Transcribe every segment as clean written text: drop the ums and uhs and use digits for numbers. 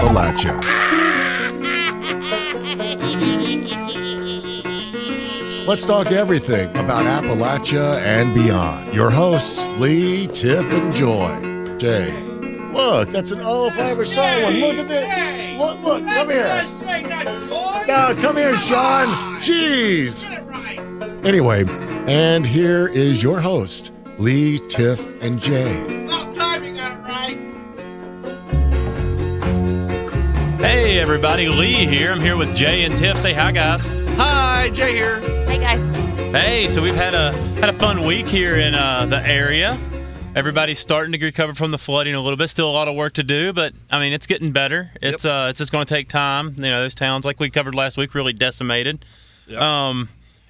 Appalachia. Let's talk everything about Appalachia and beyond. Your hosts, Lee, Tiff, and Jay. Look, that's an old favorite song one. Look at this. Look, come here. No, come here, Sean. Jeez. Anyway, and here is your host, Lee, Tiff, and Jay. About time you got it right. Hey, everybody. Lee here. I'm here with Jay and Tiff. Say hi, guys. Hi, Jay here. Hey, guys. Hey, so we've had a fun week here in the area. Everybody's starting to recover from the flooding a little bit. Still a lot of work to do, but I mean it's getting better. It's just going to take time. You know, those towns like we covered last week really decimated. Yep.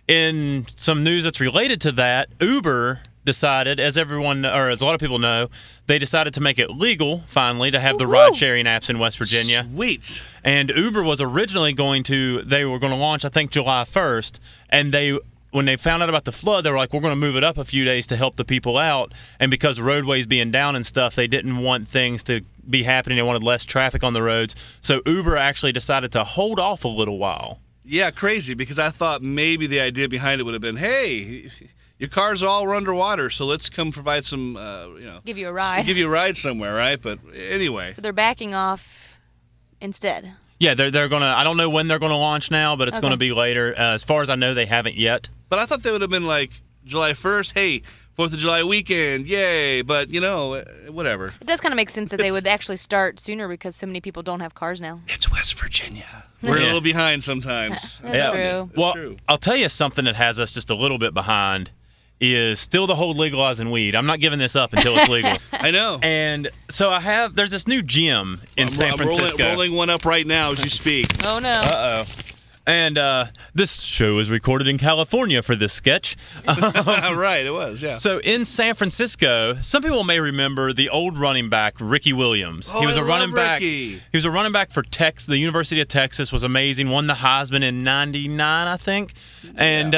In some news that's related to that, Uber decided, as a lot of people know, they decided to make it legal finally to have the ride-sharing apps in West Virginia. Sweet. And Uber was originally they were going to launch, I think, July 1st, and when they found out about the flood, they were like, we're going to move it up a few days to help the people out. And because roadways being down and stuff, they didn't want things to be happening. They wanted less traffic on the roads. So Uber actually decided to hold off a little while. Yeah, crazy, because I thought maybe the idea behind it would have been, hey, your cars all are underwater, so let's come provide some, give you a ride. Give you a ride somewhere, right? But anyway. So they're backing off instead. Yeah, they're going to – I don't know when they're going to launch now, but it's going to be later. As far as I know, they haven't yet. But I thought they would have been like July 1st, hey, 4th of July weekend, yay. But, whatever. It does kind of make sense that they would actually start sooner because so many people don't have cars now. It's West Virginia. We're a little behind sometimes. That's true. Well, true. I'll tell you something that has us just a little bit behind is still the whole legalizing weed. I'm not giving this up until it's legal. I know. And so there's this new gym in San Francisco. I'm rolling one up right now as you speak. Oh, no. Uh-oh. And this show is recorded in California for this sketch. Right, it was, yeah. So in San Francisco, some people may remember the old running back, Ricky Williams. Oh, He was a running back. Ricky. He was a running back for the University of Texas, was amazing, won the Heisman in 99, I think. And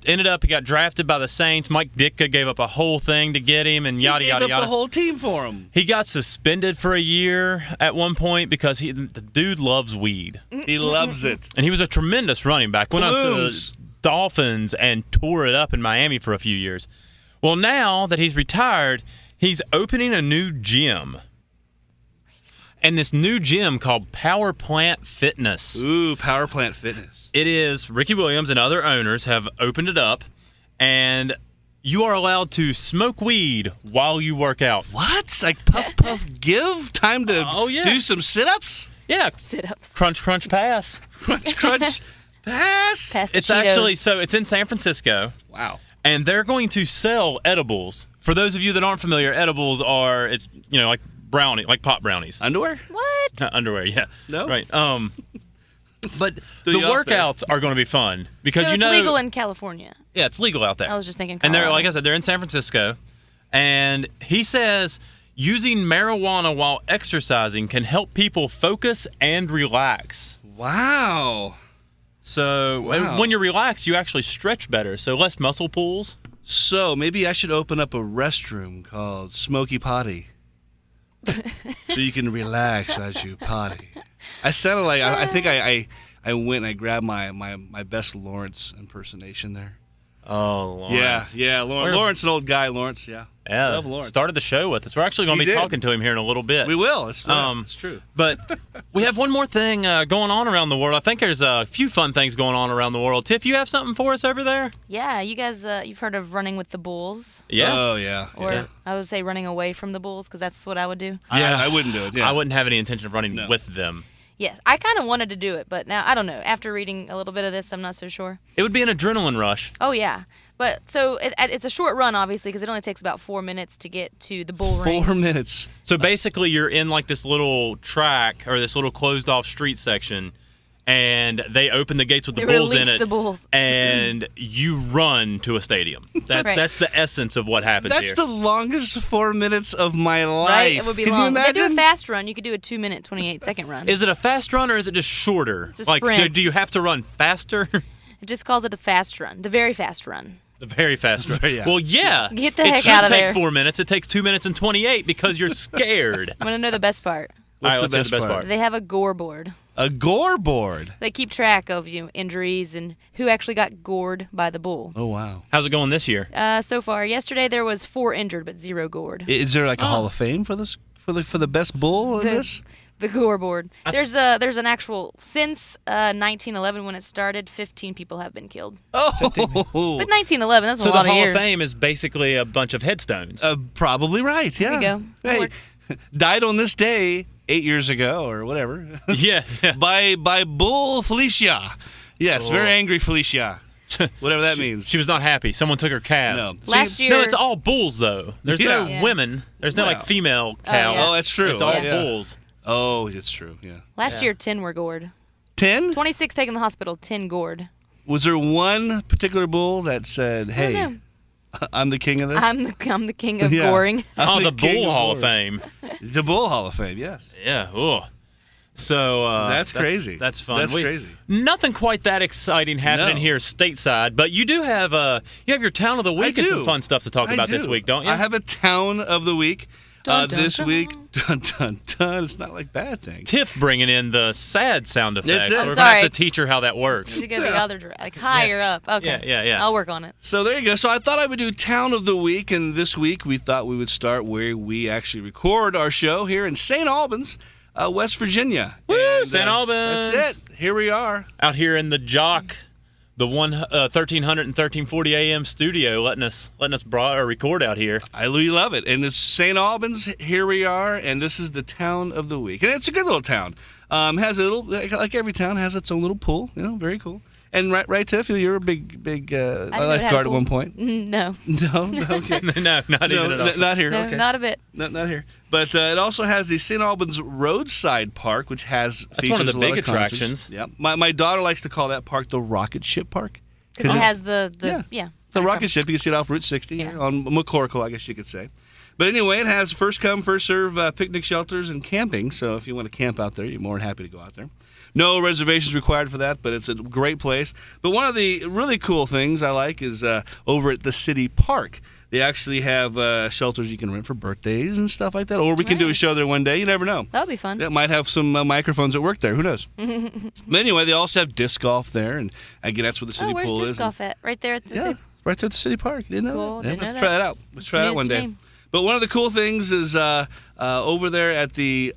ended up, he got drafted by the Saints. Mike Ditka gave up a whole thing to get him and yada, yada, He gave yada. up the whole team for him. He got suspended for a year at one point because the dude loves weed. He loves it. And he was a tremendous running back. Went up to the Dolphins and tore it up in Miami for a few years. Well, now that he's retired, he's opening a new gym. And this new gym called Power Plant Fitness. Ooh, Power Plant Fitness. It is, Ricky Williams and other owners have opened it up, and you are allowed to smoke weed while you work out. What? Like puff, puff, give? Time to do some sit-ups? Yeah. Sit-ups. Crunch, crunch, pass. Crunch, crunch, pass. Pass the It's Cheetos. actually, so it's in San Francisco. Wow. And they're going to sell edibles. For those of you that aren't familiar, edibles are, like brownie, like pop brownies. Underwear? What? Underwear, yeah. No? Right. But the you off workouts are going to be fun because So it's legal in California. Yeah, it's legal out there. I was just thinking And Colorado. like I said, they're in San Francisco. And he says using marijuana while exercising can help people focus and relax. Wow. So when you relax, you actually stretch better. So less muscle pulls. So maybe I should open up a restroom called Smoky Potty. So you can relax as you potty. I sounded like I think I went and I grabbed my best Lawrence impersonation there. Oh, Lawrence. Yeah. Lawrence, an old guy. Lawrence, yeah. Yeah. Love Lawrence. Started the show with us. We're actually going to be talking to him here in a little bit. We will. It's true. But we have one more thing going on around the world. I think there's a few fun things going on around the world. Tiff, you have something for us over there? Yeah, you guys, you've heard of running with the bulls? Yeah. Oh, yeah. Or I would say running away from the bulls because that's what I would do. Yeah. I wouldn't do it. Yeah. I wouldn't have any intention of running with them. Yeah, I kind of wanted to do it, but now I don't know. After reading a little bit of this, I'm not so sure. It would be an adrenaline rush. Oh, yeah. But so it's a short run, obviously, because it only takes about 4 minutes to get to the bull ring. 4 minutes. So basically, you're in like this little track or this little closed-off street section, and they open the gates with the bulls in it. The bulls. And you run to a stadium. That's the essence of what happens That's here. the longest 4 minutes of my life. Right? It would be Can long. you imagine? They do a fast run. You could do a 2-minute, 28-second run. Is it a fast run or is it just shorter? It's a like, sprint. do you have to run faster? It just calls it a fast run, the very fast run. The very fast run. Yeah. Well, yeah. Get the it heck should out of take there. 4 minutes. It takes 2 minutes and 28 because you're scared. I'm going to know the best part. All right, What's let's hear the best part. They have a gore board. A gore board. They keep track of injuries and who actually got gored by the bull. Oh wow. How's it going this year? So far, yesterday there was 4 injured but 0 gored. Is there like a Hall of Fame for this for the best bull in this? The gore board. There's an actual since 1911 when it started. 15 people have been killed. Oh, But 1911, that's So a lot the of Hall years. of Fame is basically a bunch of headstones. probably right. Yeah. There you go. That Hey, works. died on this day 8 years ago or whatever. Yeah. by Bull Felicia. Yes, Oh. very angry Felicia. Whatever that means. She was not happy. Someone took her calves. No. Last year, No, it's all bulls though. There's no Yeah. women. There's no Wow. like female Oh, cows. yeah. Oh, that's true. It's all Yeah. bulls. Oh, it's true. Yeah. last year 10 were gored. 10? 26 taken to the hospital, 10 gored. Was there one particular bull that said, "Hey, know. I'm the king of this"? I'm the king of Yeah. goring. I'm Oh, the king Bull Hall of goring. Fame. The Bull Hall of Fame. Yes. Yeah. Ugh. So That's crazy. That's fun. That's crazy. Nothing quite that exciting happening No. here stateside, but you do have your town of the week and do. some fun stuff to talk I about do. this week, don't you? I have a town of the week Dun, dun, this dun. week. Dun dun dun. It's not like bad things. Tiff bringing in the sad sound effects. it. We're I'm gonna have sorry. to teach her how that works. You should go the other direction, like higher up. Okay. Yeah. I'll work on it. So there you go. So I thought I would do town of the week, and this week we thought we would start where we actually record our show here in St. Albans, West Virginia. Woo, And, St. Albans. That's it. Here we are. Out here in the Jock, the 1300 and 1340 AM studio, letting us record out here. I really love it. And it's St. Albans. Here we are, and this is the town of the week. And it's a good little town. Has a little, like every town, has its own little pool. Very cool. And right, Tiff, you're a big I didn't know it had a lifeguard at pool. one point. No. No, okay. No, not even at all. Not here. No, okay. not a bit. Not here. But it also has the St. Albans Roadside Park, which has That's one of features the a lot big concerts. attractions. Yeah. My daughter likes to call that park the Rocket Ship Park. Because it it- has the The I'm rocket talking- ship, you can see it off Route 60 Yeah. here on McCorkle, I guess you could say. But anyway, it has first come, first serve picnic shelters and camping. So if you want to camp out there, you're more than happy to go out there. No reservations required for that, but it's a great place. But one of the really cool things I like is over at the city park. They actually have shelters you can rent for birthdays and stuff like that. Or we can do a Nice. show there one day. You never know. That'll be fun. It might have some microphones at work there. Who knows? But anyway, they also have disc golf there, and again, that's where the city Oh, where's pool disc is. golf at? Right there at the Yeah, city. right there at the city park. You didn't know Cool, that? Yeah, didn't let's know try that. that out. Let's try that news one to day. me. But one of the cool things is over there at the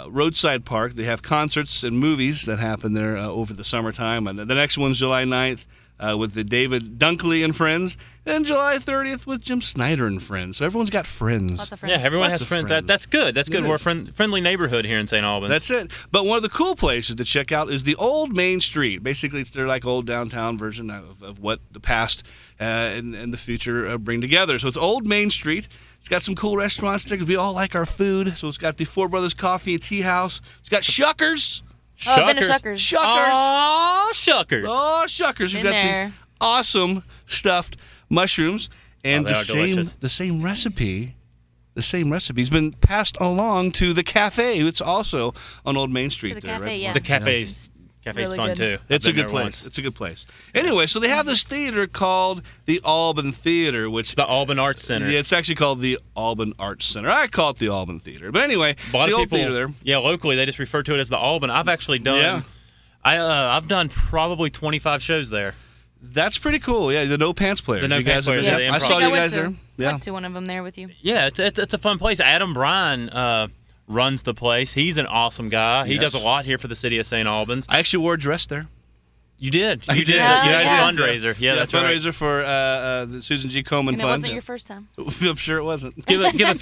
Roadside Park, they have concerts and movies that happen there over the summertime. And the next one's July 9th with the David Dunkley and Friends, and July 30th with Jim Snyder and Friends. So everyone's got friends. Lots of friends. Yeah, everyone Lots has of friends. friends. That's good. That's good. It We're a is. friendly neighborhood here in St. Albans. That's it. But one of the cool places to check out is the Old Main Street. Basically, it's their like old downtown version of what the past and the future bring together. So it's Old Main Street. It's got some cool restaurants there 'cause we all like our food. So it's got the Four Brothers Coffee and Tea House. It's got Shuckers. Oh, I've been to Shuckers. Shuckers. Aw, Shuckers. Oh, Shuckers. We've Been got there. the awesome stuffed mushrooms and Oh, they are delicious. the same recipe. The same recipe's been passed along to the cafe. It's also on Old Main Street. the there, cafe, right? yeah. The cafe's Really fun good. too. It's a I've been good there place. once. It's a good place. Anyway, so they have this theater called the Alban Theater, which It's the Alban Arts Center. yeah, it's actually called the Alban Arts Center. I call it the Alban Theater, but anyway, A lot it's the of old people, theater there. yeah, locally they just refer to it as the Alban. I've actually done. Yeah. I've done probably 25 shows there. That's pretty cool. Yeah, the No Pants Players. The No You Pants guys have Players, been yeah, there? the I improv. saw I you went guys to, there. Yeah. went to one of them there with you. Yeah, it's a fun place. Adam Bryan runs the place. He's an awesome guy. He Yes. does a lot here for the city of St. Albans. I actually wore a dress there. You did. I You did. did. Oh, You had yeah. a fundraiser. Yeah, that's right. fundraiser for the Susan G. Komen And it Fund. wasn't your first time. I'm sure it wasn't. Give a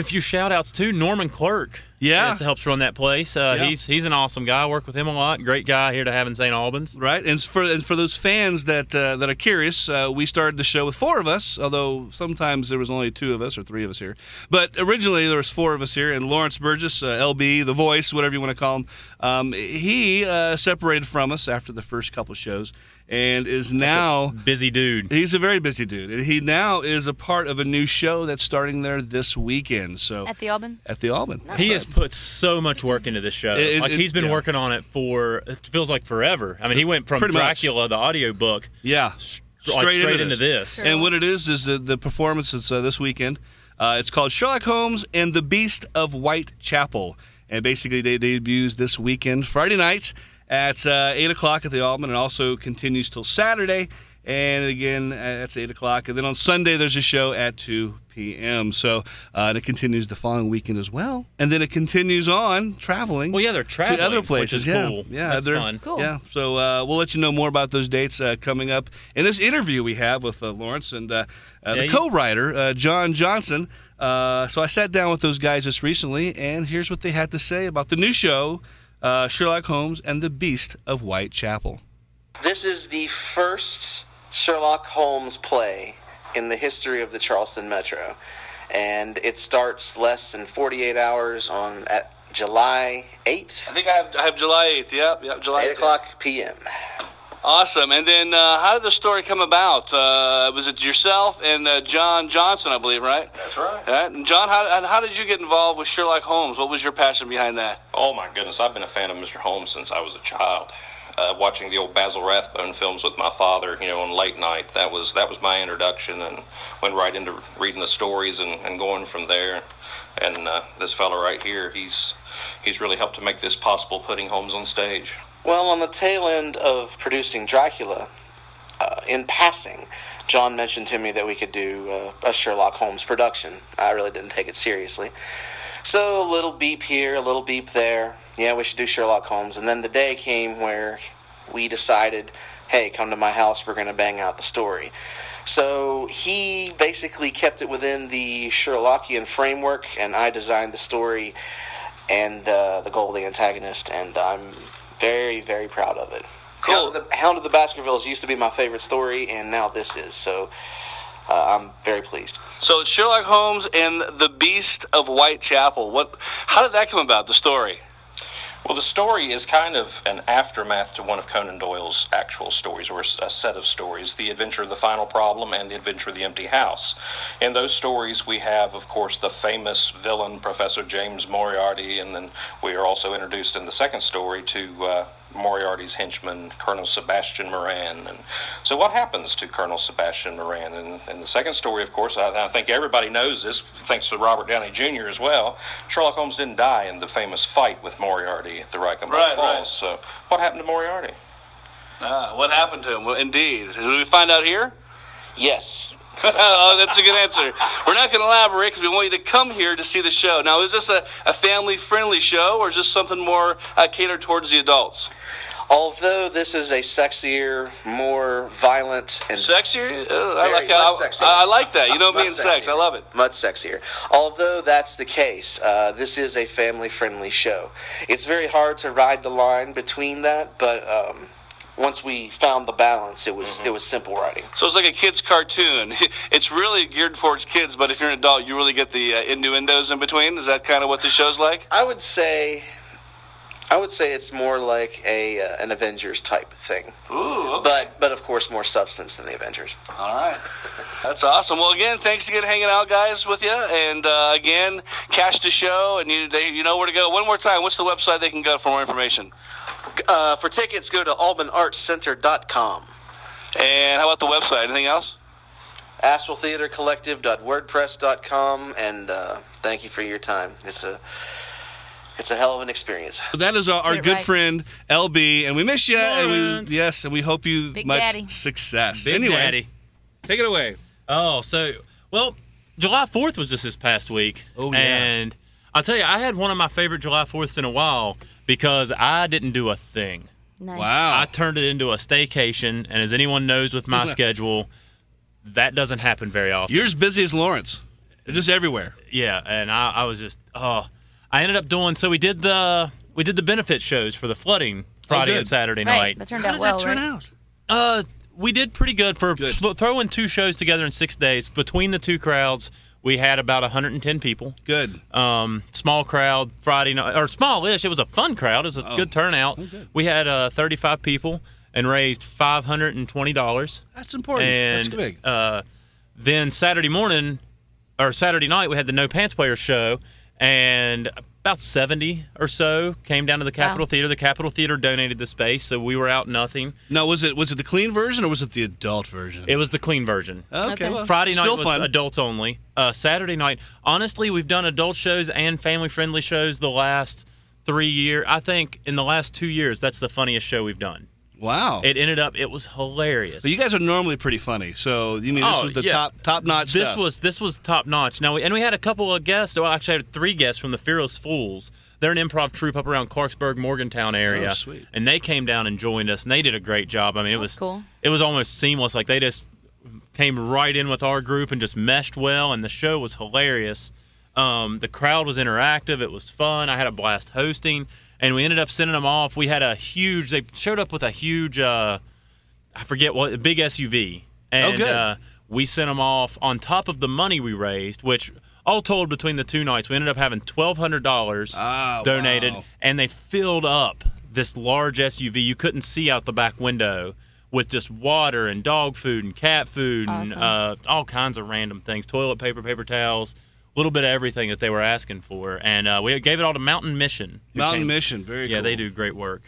few shout outs to Norman Clerk. Yeah. Yes, helps run that place. He's an awesome guy. I work with him a lot. Great guy here to have in St. Albans. Right, and for those fans that are curious, we started the show with four of us. Although sometimes there was only two of us or three of us here, but originally there was four of us here. And Lawrence Burgess, LB, the voice, whatever you want to call him, he separated from us after the first couple shows, and is now Busy dude. he's a very busy dude. And he now is a part of a new show that's starting there this weekend. So At the Alban? at the Alban, He has put so much work into this show. He's been yeah. working on it for, it feels like forever. I mean, he went from Pretty much. Dracula, the audiobook, yeah, straight into this. And what it is the performance is this weekend. It's called Sherlock Holmes and the Beast of Whitechapel. And basically, they debuts this weekend, Friday night at 8 o'clock at the Altman, and also continues till Saturday. And again, that's 8 o'clock. And then on Sunday, there's a show at 2 p.m. So and it continues the following weekend as well. And then it continues on traveling. Well, yeah, they're traveling to other places. Which is cool. Yeah, that's fun. Cool. Yeah, so we'll let you know more about those dates coming up in this interview we have with Lawrence and the co-writer, John Johnson. So I sat down with those guys just recently, and here's what they had to say about the new show, Sherlock Holmes and the Beast of Whitechapel. This is the first Sherlock Holmes play in the history of the Charleston Metro, and it starts less than 48 hours at July 8th. I think I have July 8th. Yep, July 8 o'clock p.m. Awesome. And then how did the story come about? Was it yourself and John Johnson, I believe, right? That's right. And John, how did you get involved with Sherlock Holmes? What was your passion behind that? Oh, my goodness. I've been a fan of Mr. Holmes since I was a child. Watching the old Basil Rathbone films with my father, on late night. That was my introduction, and went right into reading the stories and going from there. And this fellow right here, he's really helped to make this possible, putting Holmes on stage. Well, on the tail end of producing Dracula, in passing, John mentioned to me that we could do a Sherlock Holmes production. I really didn't take it seriously. So a little beep here, a little beep there. Yeah, we should do Sherlock Holmes. And then the day came where we decided, hey, come to my house, we're going to bang out the story. So he basically kept it within the Sherlockian framework, and I designed the story and the goal of the antagonist, and I'm very, very proud of it. Cool. Hound of the Baskervilles used to be my favorite story, and now this is, so I'm very pleased. So it's Sherlock Holmes and the Beast of Whitechapel. How did that come about, the story? Well, the story is kind of an aftermath to one of Conan Doyle's actual stories, or a set of stories, The Adventure of the Final Problem and The Adventure of the Empty House. In those stories, we have, of course, the famous villain, Professor James Moriarty, and then we are also introduced in the second story to Moriarty's henchman, Colonel Sebastian Moran. And so what happens to Colonel Sebastian Moran? And in the second story, of course, I think everybody knows this, thanks to Robert Downey Jr. as well, Sherlock Holmes didn't die in the famous fight with Moriarty at the Reichenbach Falls. Right. So what happened to Moriarty? What happened to him? Well, indeed. Did we find out here? Yes. Oh, that's a good answer. We're not going to elaborate because we want you to come here to see the show. Now, is this a family-friendly show, or is this something more catered towards the adults? Although this is a sexier, more violent, and sexier, I like that. You know me and sex. I love it. Much sexier. Although that's the case, this is a family-friendly show. It's very hard to ride the line between that, but once we found the balance, it was simple writing. So it's like a kid's cartoon. It's really geared towards kids, but if you're an adult, you really get the innuendos in between. Is that kind of what the show's like? I would say it's more like an Avengers type thing. Ooh, okay. But of course more substance than the Avengers. All right. That's awesome. Well, again, thanks again hanging out, guys, with you. And again, catch the show, and you know where to go. One more time, what's the website they can go for more information? For tickets, go to albanartscenter.com. And how about the website? Anything else? astraltheatercollective.wordpress.com. And thank you for your time. It's a hell of an experience. That is our good friend LB, and we miss you. And we hope you Big much Daddy. success. Big anyway, Daddy. Take it away. Oh, July 4th was just this past week. Oh, yeah. And I'll tell you, I had one of my favorite July 4ths in a while because I didn't do a thing. Nice. Wow. I turned it into a staycation, and as anyone knows with my schedule, that doesn't happen very often. You're as busy as Lawrence. They're just everywhere. Yeah, and I was just, I ended up doing, so we did the benefit shows for the flooding Friday and Saturday Right. night. That turned How out did well, that turn right? out? We did pretty good for throwing two shows together in 6 days. Between the two crowds, we had about 110 people. Good. Small crowd Friday night, or smallish. It was a fun crowd. It was a good turnout. Oh, good. We had 35 people and raised $520. That's important. And That's big. then Saturday night, we had the No Pants Players show, and about 70 or so came down to the Capitol Wow. Theater. The Capitol Theater donated the space, so we were out nothing. No, was it the clean version or was it the adult version? It was the clean version. Okay. Well, Friday night still was fun. adults only. Saturday night, honestly, we've done adult shows and family-friendly shows the last 3 years. I think in the last 2 years, that's the funniest show we've done. Wow. It was hilarious. But you guys are normally pretty funny, so you mean this was the top notch This stuff? this was top notch. Now we had a couple of guests. Well, actually, I had 3 guests from the Fearless Fools. They're an improv troupe up around Clarksburg, Morgantown area. Oh, sweet. And they came down and joined us, and they did a great job. I mean, That's cool. It was almost seamless. Like they just came right in with our group and just meshed well, and the show was hilarious. The crowd was interactive. It was fun. I had a blast hosting, and we ended up sending them off. We had they showed up with a huge, I forget what, a big SUV. And good. We sent them off on top of the money we raised, which all told between the 2 nights, we ended up having $1,200 donated, wow. and they filled up this large SUV. You couldn't see out the back window with just water and dog food and cat food Awesome. and all kinds of random things, toilet paper, paper towels, a little bit of everything that they were asking for. And we gave it all to Mountain Mission. Mountain Mission, very cool. Yeah, they do great work.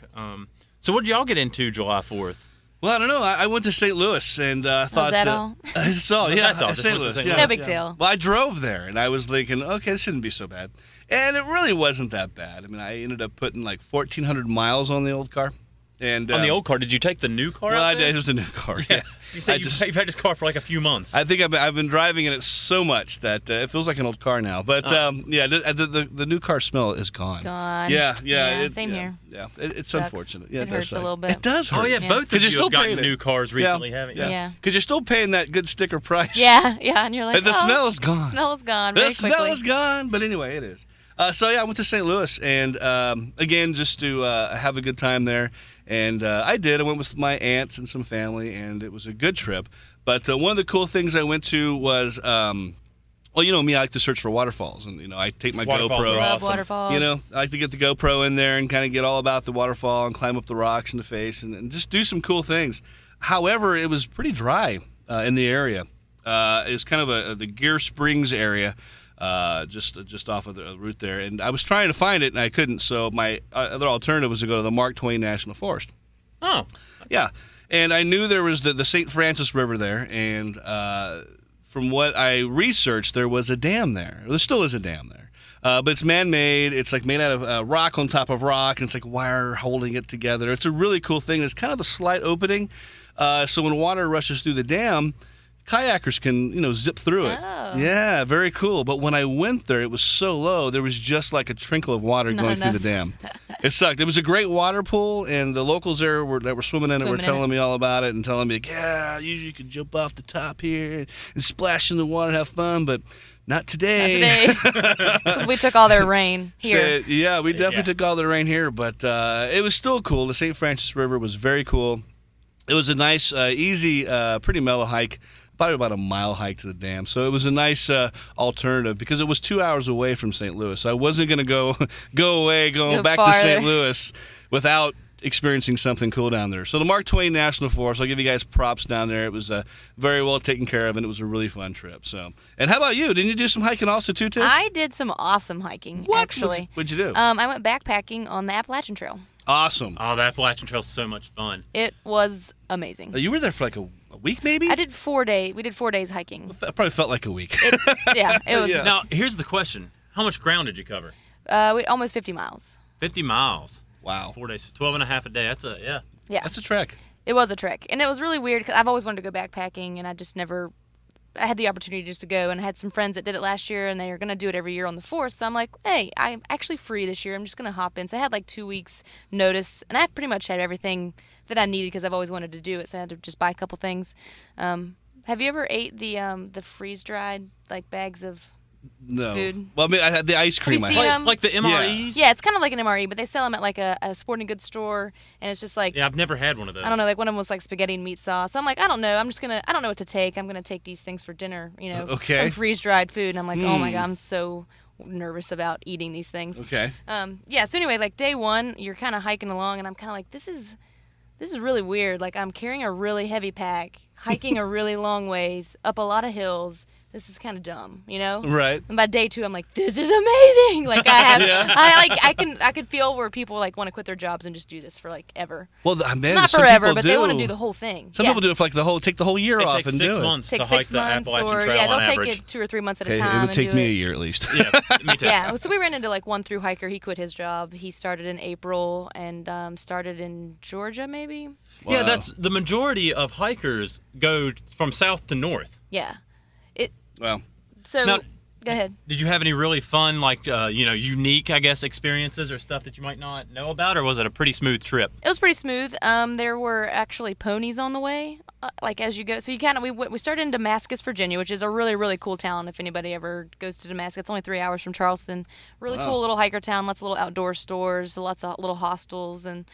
So what did y'all get into July 4th? Well, I don't know. I went to St. Louis and thought that all? That's all. Yeah, That's all. Just St. went to Louis. St. Yeah. Louis. No big deal. Well, I drove there, and I was thinking, okay, this shouldn't be so bad. And it really wasn't that bad. I mean, I ended up putting like 1,400 miles on the old car. And On the old car, did you take the new car well, out there? it was a new car. Yeah. You say you've had this car for like a few months. I think I've been driving in it so much that it feels like an old car now. But yeah, the new car smell is gone. Gone. Yeah. Same here. Yeah, it's Sucks. unfortunate. Yeah, It does hurts a suck. little bit. It does hurt. Oh yeah, Yeah. both of 'Cause you you're still have gotten paying it. new cars recently, haven't you? Yeah. Because you're still paying that good sticker price. Yeah, and you're like, But the smell is gone. The smell is gone The very smell quickly. is gone. But anyway, it is. So yeah, I went to St. Louis, and again, just to have a good time there. And I did. I went with my aunts and some family, and it was a good trip. But one of the cool things I went to was, well, you know me, I like to search for waterfalls, and I take my Waterfalls GoPro. are Love awesome. waterfalls. I like to get the GoPro in there and kind of get all about the waterfall and climb up the rocks in the face and just do some cool things. However, it was pretty dry in the area. It was kind of the Gear Springs area. Just off of the route there, and I was trying to find it and I couldn't. So my other alternative was to go to the Mark Twain National Forest. Oh, Yeah, and I knew there was the St. Francis River there, and from what I researched, there was a dam there. There still is a dam there, but it's man-made. It's like made out of rock on top of rock, and it's like wire holding it together. It's a really cool thing. It's kind of a slight opening, so when water rushes through the dam, kayakers can, zip through it. Oh. Yeah, very cool. But when I went there, it was so low, there was just like a trickle of water Not going through the enough. dam. It sucked. It was a great water pool, and the locals there that were swimming in it were Swimming in telling it. me all about it and telling me, yeah, usually you could jump off the top here and splash in the water and have fun, but not today. Not today. 'Cause we took all their rain here. So, yeah, we definitely took all the rain here, but it was still cool. The St. Francis River was very cool. It was a nice, easy, pretty mellow hike. Probably about a mile hike to the dam. So it was a nice alternative because it was 2 hours away from St. Louis. I wasn't going to go back to farther. St. Louis without experiencing something cool down there. So the Mark Twain National Forest, I'll give you guys props down there. It was very well taken care of, and it was a really fun trip. So, and how about you? Didn't you do some hiking also too, Tiff? I did some awesome hiking, What? actually. What'd you do? I went backpacking on the Appalachian Trail. Awesome. Oh, the Appalachian Trail's so much fun. It was amazing. You were there for like a week, maybe? I did 4 days. We did 4 days hiking. It probably felt like a week. It was Yeah. Now, here's the question. How much ground did you cover? almost 50 miles. 50 miles. Wow. 4 days, 12 and a half a day. That's Yeah, That's a trek. it was a trek, and it was really weird because I've always wanted to go backpacking, and I had the opportunity just to go, and I had some friends that did it last year, and they are going to do it every year on the 4th. So I'm like, hey, I'm actually free this year. I'm just going to hop in. So I had like 2 weeks notice, and I pretty much had everything that I needed because I've always wanted to do it. So I had to just buy a couple things. Have you ever ate the freeze dried like bags of No. food? Well, I mean, I had the ice cream. you I seen had. them? like the MREs? Yeah, it's kind of like an MRE, but they sell them at like a sporting goods store, and it's just like Yeah, I've never had one of those. I don't know, like one of them was like spaghetti and meat sauce. So I'm like, I don't know. I don't know what to take. I'm gonna take these things for dinner, Okay. some freeze dried food. And I'm like, oh my god, I'm so nervous about eating these things. Okay. Yeah. So anyway, like day one, you're kind of hiking along, and I'm kind of like, this is really weird. Like I'm carrying a really heavy pack, hiking a really long ways, up a lot of hills. This is kind of dumb, you know? Right. And by day 2, I'm like, this is amazing. Like I have, Yeah. I could feel where people like want to quit their jobs and just do this for like ever. Well, man, Not some forever, people but they want to do the whole thing. Some yeah. people do it for like take the whole year It off takes and 6 do it. months Take to hike 6 the months, Appalachian or Trail yeah, on they'll average. take it 2 or 3 months at a Okay, time. it would and take do me it. a year at least. Yeah, me too. Yeah, so we ran into like one through hiker. He quit his job. He started in April and started in Georgia, maybe. Yeah, Wow. that's the majority of hikers go from south to north. Yeah. Well, So Now- go ahead. Did you have any really fun, like, unique, I guess, experiences or stuff that you might not know about, or was it a pretty smooth trip? It was pretty smooth. There were actually ponies on the way, like as you go. So you kind of we started in Damascus, Virginia, which is a really really cool town. If anybody ever goes to Damascus, it's only 3 hours from Charleston. Really Wow. cool little hiker town. Lots of little outdoor stores, lots of little hostels, and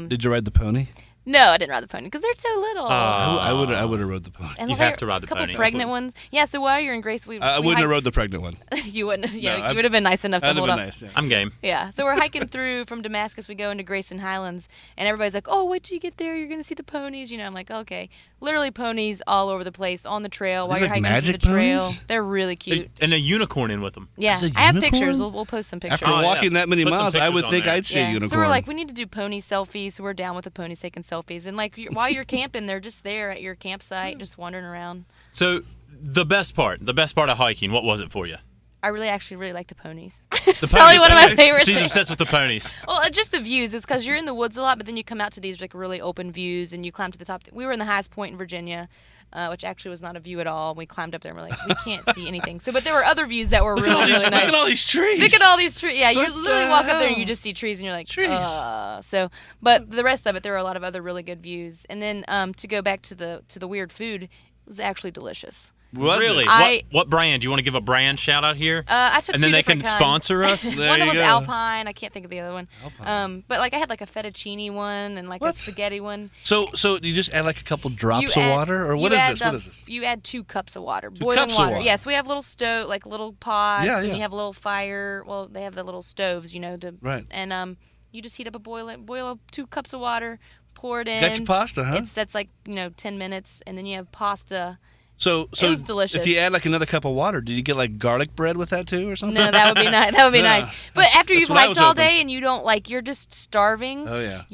did you ride the pony? no, I didn't ride the pony because they're so little. I would have rode the pony. and you there have to ride the a couple pony. pregnant ones. Yeah. So while you're in Grace, we I we wouldn't have hiked- rode the pregnant one. You wouldn't. Yeah, No, you would have been nice enough to That'd have hold been up. nice. Yeah. I'm game. Yeah, so we're hiking through from Damascus. We go into Grayson Highlands, and everybody's like, "Oh, wait till you get there. You're gonna see the ponies." You know, I'm like, "Okay." Literally ponies all over the place on the trail while these you're like hiking through magic the trail. ponies? They're really cute. And a unicorn in with them. Yeah, There's a I have unicorn? pictures. We'll post some pictures. After Oh, yeah. walking that many Put some miles, I pictures would on think there. I'd see a Yeah. unicorn. So we're like, we need to do pony selfies. So we're down with the ponies taking selfies, and like while you're camping, they're just there at your campsite, just wandering around. So the best part of hiking, what was it for you? I actually really like the ponies. The It's probably one of my favorite She's things. obsessed with the ponies. Well, just the views. It's because you're in the woods a lot, but then you come out to these like really open views, and you climb to the top. We were in the highest point in Virginia, which actually was not a view at all. We climbed up there, and we're like, we can't see anything. So, but there were other views that were really, really Look nice. at all these trees. Look at all these trees. Yeah, you What literally the walk up there and hell? you just see trees, and you're like, Trees. But the rest of it, there were a lot of other really good views. And then to go back to the weird food, it was actually delicious. Was it? Really? I- What brand? Do you want to give a brand shout out here? I took And two then they different can kinds. sponsor us? There One you was go. Alpine. I can't think of the other one. Alpine. But like I had like a fettuccine one and like What? a spaghetti one. So you just add like a couple drops You of add- water, or you what is add, this? What is this? You add 2 cups of water, 2 boiling cups of water. water. Yes, we have little stove, like little pots, Yeah, and yeah. you have a little fire. Well, they have the little stoves, you know, to Right. And you just heat up boil up 2 cups of water, pour it in. Got your pasta, huh? It sets like 10 minutes, and then you have pasta. So It was delicious. If you add like another cup of water, did you get like garlic bread with that too, or something? No, that would be nice. That would be Yeah. nice. But after That's you've what I hiked was all hoping. day and you don't like, you're just starving. Oh yeah.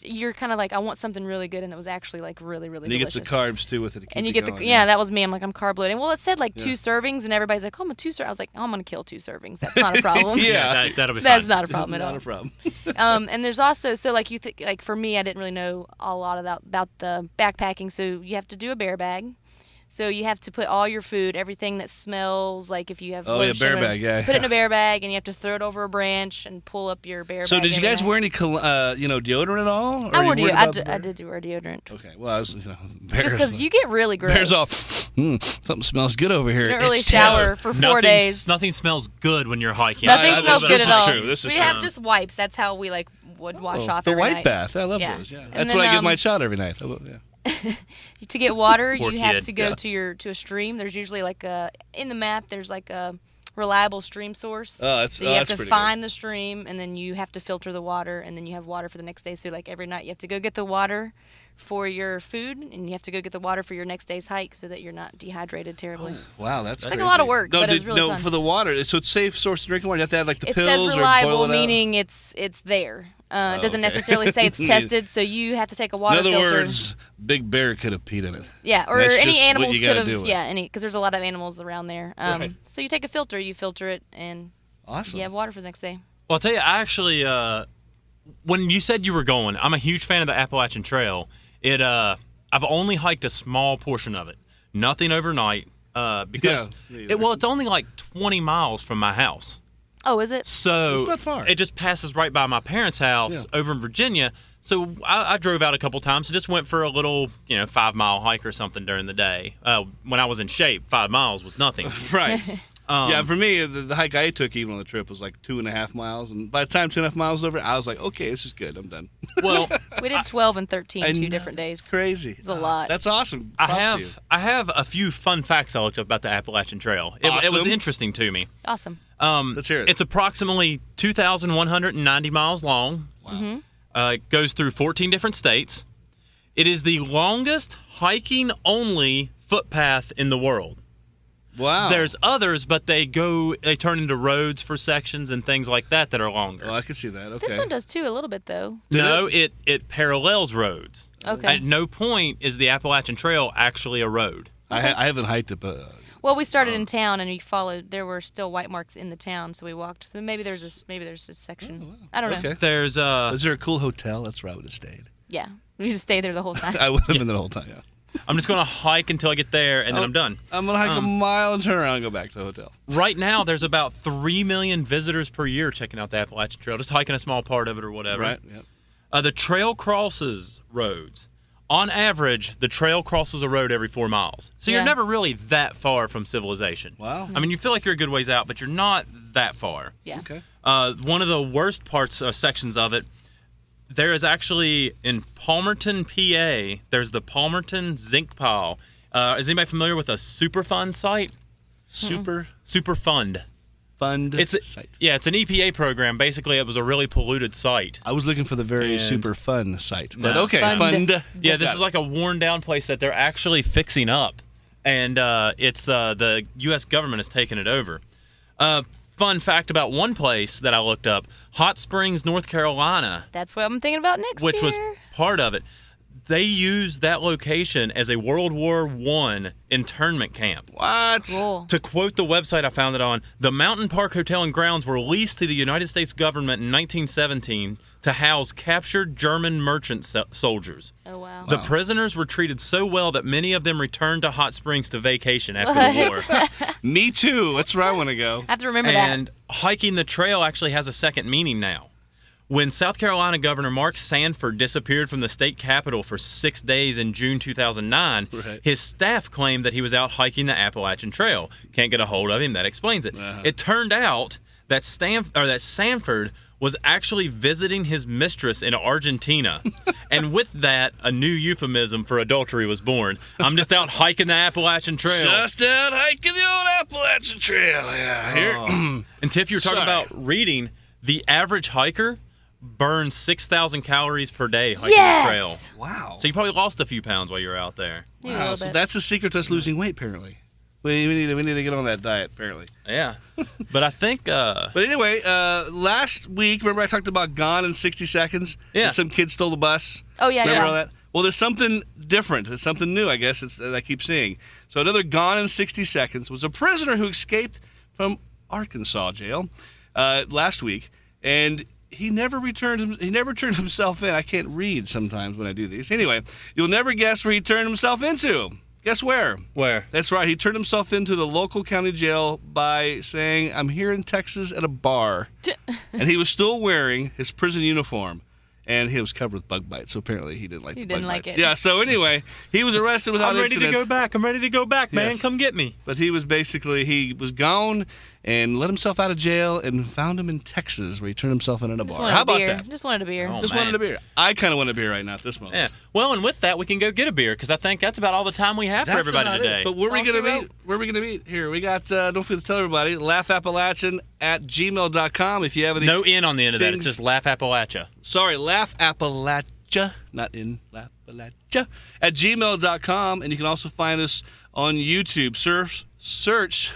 You're kind of like, I want something really good, and it was actually like really, really And you delicious. get the carbs too with it. To keep And you it get going, the that was me. I'm like, I'm carb loading. Well, it said like Yeah. 2 servings, and everybody's like, oh, I'm a 2 servings. I was like, oh, I'm gonna kill 2 servings. That's not a problem. Yeah. That'll be fine. That's not a problem at Not all. a problem. And there's also like like for me, I didn't really know a lot about the backpacking. So you have to do a bear bag. So you have to put all your food, everything that smells, like if you have Oh, yeah, lotion, bear bag, yeah, put it in yeah. a bear bag, and you have to throw it over a branch and pull up your bear So bag. did you every guys night. wear any deodorant at all? Or I you wore worried deodorant. about the I bear? did wear deodorant. Okay. Well, I was bears. Just because you get really gross. bears off. Something smells good over here. You don't really It's shower for 4 days. Nothing smells good when you're hiking. Nothing I- smells this good is at all. true. This is We true. have just wipes. That's how we like would wash Oh, off the every white night. bath. I love Yeah. those. Yeah. And That's then, what I give my child every night. Yeah. To get water, Poor you have kid. to go Yeah. to a stream. There's usually like in the map. There's like a reliable stream source. Oh, that's So you have that's to pretty find the stream, and then you have to filter the water, and then you have water for the next day. So like every night you have to go get the water for your food, and you have to go get the water for your next day's hike, so that you're not dehydrated terribly. good. Wow, that's like a lot of work, No, but it was really fun. for the water. So it's safe source of drinking water. You have to add like the It pills says or boil reliable, it out? meaning it's there. It doesn't okay. necessarily say it's tested, so you have to take a water In other filter. words, Big Bear could have peed in it. Yeah, or That's any just what animals you could gotta have. do with it. Yeah, because there's a lot of animals around there. Right. So you take a filter, you filter it, and Awesome. you have water for the next day. Well, I'll tell you, I actually, when you said you were going, I'm a huge fan of the Appalachian Trail. I've only hiked a small portion of it, nothing overnight, because Yeah, me either. it's only like 20 miles from my house. Oh, is it? So It's not far. it just passes right by my parents' house over in Virginia. So I drove out a couple times and just went for a little, 5-mile hike or something during the day. When I was in shape, 5 miles was nothing. Right. Yeah, for me, the hike I took even on the trip was like 2.5 miles, and by the time 2.5 miles was over, I was like, okay, this is good. I'm done. Well, We did 12 and 13 I 2 know, different days. It's crazy. It's a lot. That's awesome. I Props to you. have a few fun facts I looked up about the Appalachian Trail. It was Awesome. interesting to me. Awesome. Let's hear it. It's approximately 2,190 miles long. Wow. It goes through 14 different states. It is the longest hiking-only footpath in the world. Wow. There's others, but they turn into roads for sections and things like that are longer. Oh, I can see that. Okay. This one does too, a little bit though. No, it parallels roads. Okay. At no point is the Appalachian Trail actually a road. I haven't hiked it, but Well, we started in town and we followed. There were still white marks in the town, so we walked. Maybe there's a section. I don't know. okay. There's Is there a cool hotel? That's where I would have stayed. Yeah, we just stayed there the whole time. I would have been there the whole time. Yeah. I'm just going to hike until I get there, and then I'm done. I'm gonna hike a mile and turn around and go back to the hotel. Right now, there's about 3 million visitors per year checking out the Appalachian Trail, just hiking a small part of it or whatever. Right. Yep. The trail crosses roads. On average, the trail crosses a road every 4 miles. So Yeah. you're never really that far from civilization. Wow. I mean, you feel like you're a good ways out, but you're not that far. Yeah. Okay. One of the worst sections of it, there is actually in Palmerton, PA, there's the Palmerton Zinc Pile. Is anybody familiar with a Superfund site? Superfund. Fund It's an EPA program. Basically, it was a really polluted site. I was looking for the very And- super fun site, but No. okay, Fund. fund. Yeah, this is like a worn down place that they're actually fixing up, and it's the U.S. government has taken it over. Fun fact about one place that I looked up: Hot Springs, North Carolina, That's what I'm thinking about next which year. was part of it. They used that location as a World War I internment camp. What? Cool. To quote the website I found it on, the Mountain Park Hotel and Grounds were leased to the United States government in 1917 to house captured German merchant soldiers. Oh wow. The prisoners were treated so well that many of them returned to Hot Springs to vacation after the war. Me too. That's where I want to go. I have to remember And hiking the trail actually has a second meaning now. When South Carolina Governor Mark Sanford disappeared from the state capitol for 6 days in June 2009, Right. his staff claimed that he was out hiking the Appalachian Trail. Can't get a hold of him. That explains it. It turned out that Sanford was actually visiting his mistress in Argentina. And with that, a new euphemism for adultery was born. I'm just out hiking the Appalachian Trail. Just out hiking the old Appalachian Trail. Yeah. Here. And Tiff, you were talking Sorry. about reading. The average hiker burns 6,000 calories per day hiking Yes! the trail. Wow. So you probably lost a few pounds while you were out there. that. Yeah, a Wow. little So bit. that's the secret to us losing weight, apparently. We need to get on that diet, apparently. Yeah. But I think But anyway, last week, remember I talked about Gone in 60 Seconds? Yeah. And some kid stole the bus. Oh, yeah, Remember yeah. all that? Well, there's something different. There's something new, I guess, that I keep seeing. So another Gone in 60 Seconds was a prisoner who escaped from Arkansas jail last week, and he never turned himself in. I can't read sometimes when I do these. Anyway, you'll never guess where he turned himself into. Guess where? where? That's right. He turned himself into the local county jail by saying, "I'm here in Texas at a bar." And he was still wearing his prison uniform. And he was covered with bug bites, so apparently he didn't like He the bug didn't like bites. it. Yeah, so anyway, he was arrested without I'm ready incident. to go back. I'm ready to go back, man. Yes. Come get me. But he was gone and let himself out of jail and found him in Texas where he turned himself in a Just bar. wanted How a about beer. that? Just wanted a beer. Oh, Just man. wanted a beer. I kind of want a beer right now at this moment. Yeah. Well, and with that, we can go get a beer because I think that's about all the time we have for That's everybody about it. today. But where are we That's all going to she meet? Where are we going to meet? Here, we got, don't forget to tell everybody, laughappalachian@gmail.com if you have any. No N on the end of that. It's things- just Laugh Appalachia. Sorry, Laugh Appalachia, not in Laugh Appalachia, at gmail.com. And you can also find us on YouTube. Search. Search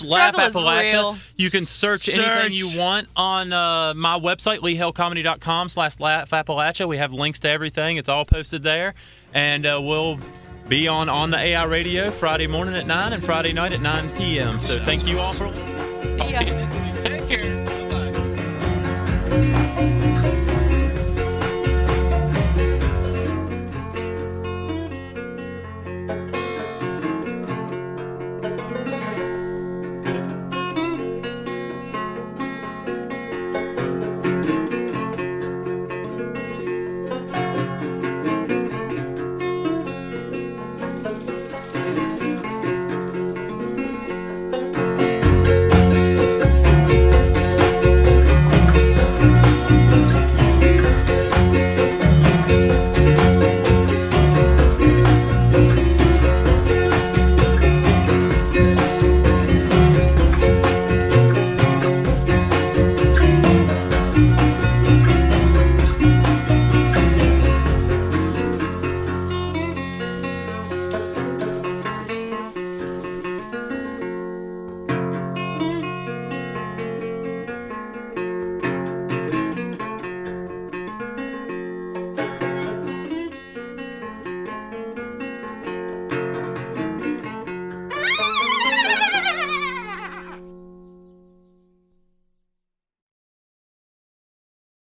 Laugh Struggle is Appalachia. real. You can search anything you want on my website, leehellcomedy.com/Laugh Appalachia. We have links to everything. It's all posted there. And we'll be on the AI radio Friday morning at 9 and Friday night at 9 p.m. So thank you all for listening. See ya. Take care. Bye-bye.